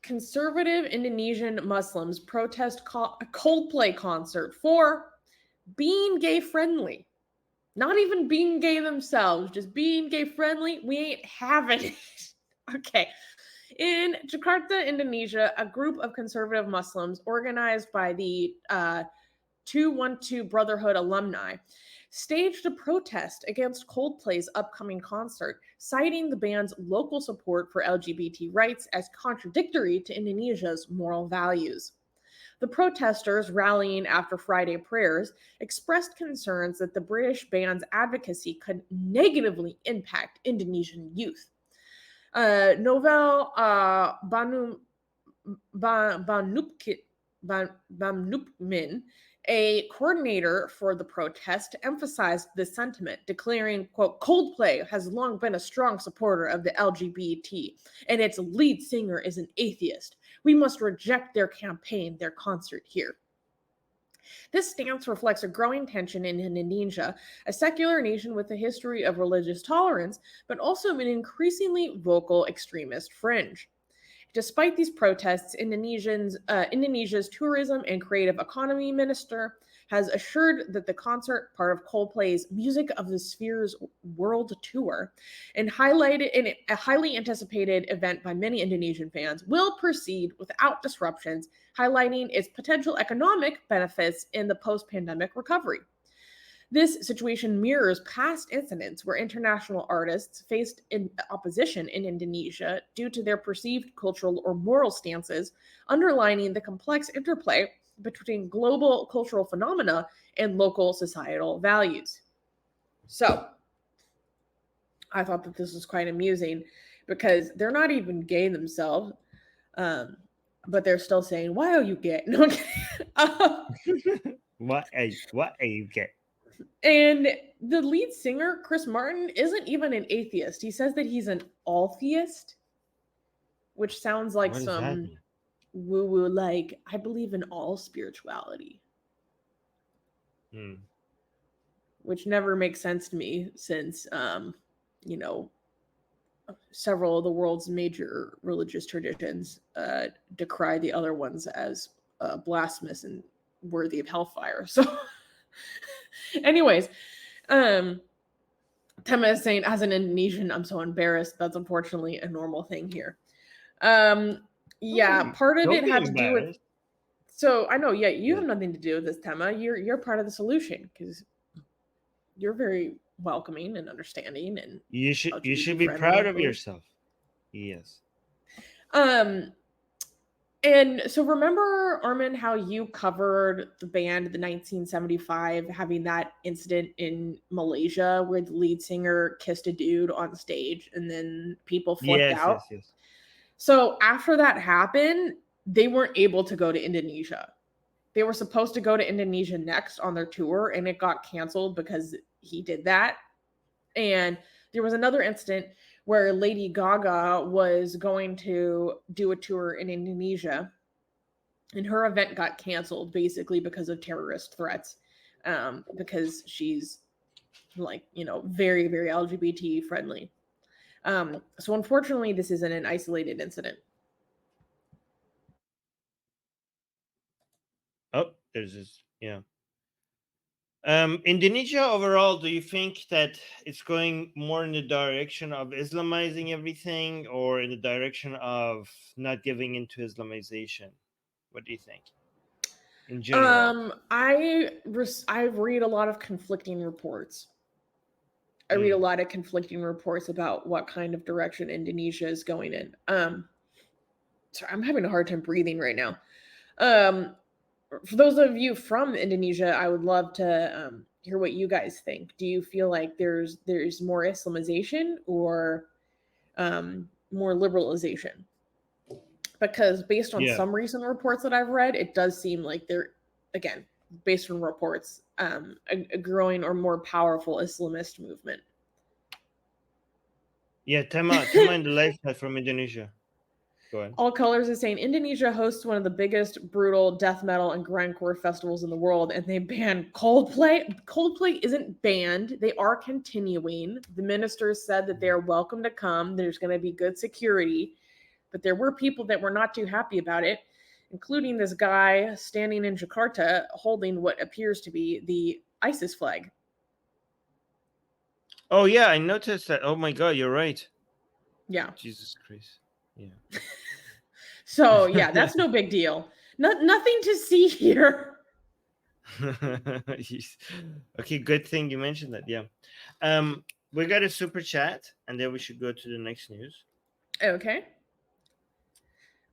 conservative Indonesian Muslims protest a Coldplay concert for being gay friendly. Not even being gay themselves, just being gay friendly. We ain't having it. Okay. In Jakarta, Indonesia, a group of conservative Muslims organized by the 212 Brotherhood Alumni staged a protest against Coldplay's upcoming concert, citing the band's local support for LGBT rights as contradictory to Indonesia's moral values. The protesters, rallying after Friday prayers, expressed concerns that the British band's advocacy could negatively impact Indonesian youth. Novel Bamukmin, a coordinator for the protest, emphasized this sentiment, declaring, quote, Coldplay has long been a strong supporter of the LGBT, and its lead singer is an atheist. We must reject their campaign, their concert here. This stance reflects a growing tension in Indonesia, a secular nation with a history of religious tolerance, but also an increasingly vocal extremist fringe. Despite these protests, Indonesia's tourism and creative economy minister has assured that the concert, part of Coldplay's Music of the Spheres World Tour, and highlighted in a highly anticipated event by many Indonesian fans, will proceed without disruptions, highlighting its potential economic benefits in the post-pandemic recovery. This situation mirrors past incidents where international artists faced opposition in Indonesia due to their perceived cultural or moral stances, underlining the complex interplay between global cultural phenomena and local societal values. So, I thought that this was quite amusing because they're not even gay themselves, but they're still saying, "Why are you gay?" No, What are you gay? And the lead singer, Chris Martin, isn't even an atheist. He says that he's an all-theist, which sounds like What does that some mean? woo-woo, like, I believe in all spirituality. Which never makes sense to me since, you know, several of the world's major religious traditions decry the other ones as blasphemous and worthy of hellfire. So, anyways, Tema is saying, as an Indonesian, I'm so embarrassed. That's unfortunately a normal thing here. Yeah, part of it had to do with. So I know, yeah, you have nothing to do with this, Tema. You're part of the solution because you're very welcoming and understanding, and you should be proud of yourself. Yes. And so remember, Armin, how you covered the band, the 1975, having that incident in Malaysia where the lead singer kissed a dude on stage and then people flipped out? Yes. So after that happened, they weren't able to go to Indonesia. They were supposed to go to Indonesia next on their tour, and it got canceled because he did that. And there was another incident where Lady Gaga was going to do a tour in Indonesia, and her event got canceled basically because of terrorist threats, because she's like, very, very LGBT friendly. So unfortunately, this isn't an isolated incident. Oh, there's this, yeah. Indonesia overall, do you think that it's going more in the direction of Islamizing everything or in the direction of not giving into Islamization? What do you think? In general. I read a lot of conflicting reports. I read a lot of conflicting reports about what kind of direction Indonesia is going in. Sorry, I'm having a hard time breathing right now. For those of you from Indonesia, I would love to hear what you guys think. Do you feel like there's more Islamization or more liberalization? Because based on some recent reports that I've read, it does seem like they're, again, based on reports, a growing or more powerful Islamist movement. Yeah, Tema in the live chat from Indonesia. Go ahead. All Colors is saying Indonesia hosts one of the biggest brutal death metal and grindcore festivals in the world, and they banned Coldplay. Coldplay isn't banned. They are continuing. The ministers said that they're welcome to come. There's going to be good security. but there were people that were not too happy about it, including this guy standing in Jakarta holding what appears to be the ISIS flag. Oh yeah, I noticed that. Oh my god, you're right. Yeah. Jesus Christ. Yeah. So yeah, that's no big deal. Nothing to see here. Okay, good thing you mentioned that. Yeah. We got a super chat, and then we should go to the next news. Okay.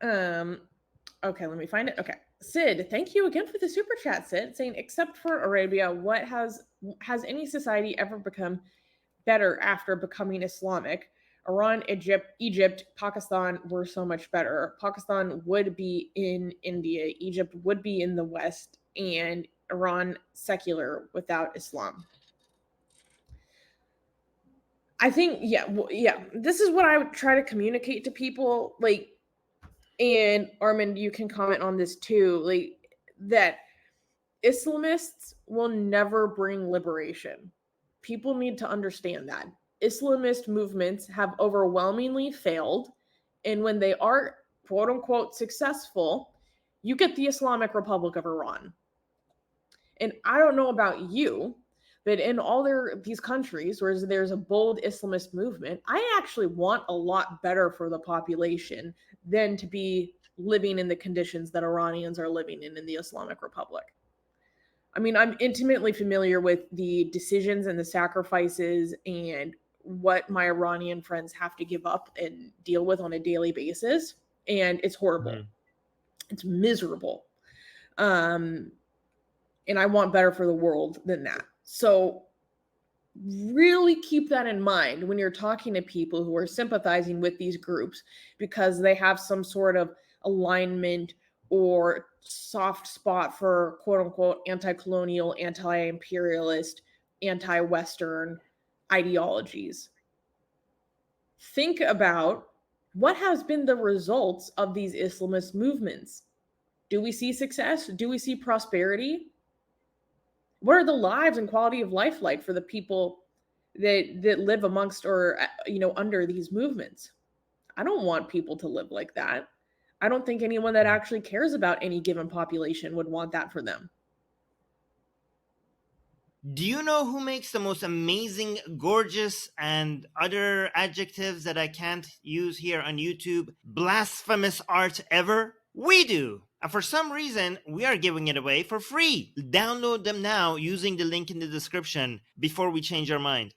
Okay, let me find it. Okay. Sid, thank you again for the super chat, Sid, saying, except for Arabia, what has any society ever become better after becoming Islamic? Iran, Egypt, Pakistan were so much better. Pakistan would be in India, Egypt would be in the West, and Iran secular without Islam. I think, yeah, this is what I would try to communicate to people, like, and Armin, you can comment on this too, like, that Islamists will never bring liberation. People need to understand that. Islamist movements have overwhelmingly failed, and when they are quote unquote successful, you get the Islamic Republic of Iran. And I don't know about you, but in all these countries where there's a bold Islamist movement, I actually want a lot better for the population than to be living in the conditions that Iranians are living in the Islamic Republic. I mean, I'm intimately familiar with the decisions and the sacrifices and what my Iranian friends have to give up and deal with on a daily basis. And it's horrible. Mhm. It's miserable. And I want better for the world than that. So really keep that in mind when you're talking to people who are sympathizing with these groups because they have some sort of alignment or soft spot for quote unquote anti-colonial, anti-imperialist, anti-Western ideologies. Think about what has been the results of these Islamist movements. Do we see success? Do we see prosperity? What are the lives and quality of life like for the people that live amongst or under these movements? I don't want people to live like that. I don't think anyone that actually cares about any given population would want that for them. Do you know who makes the most amazing, gorgeous, and other adjectives that I can't use here on YouTube, blasphemous art ever? We do! And for some reason, we are giving it away for free. Download them now using the link in the description before we change our mind.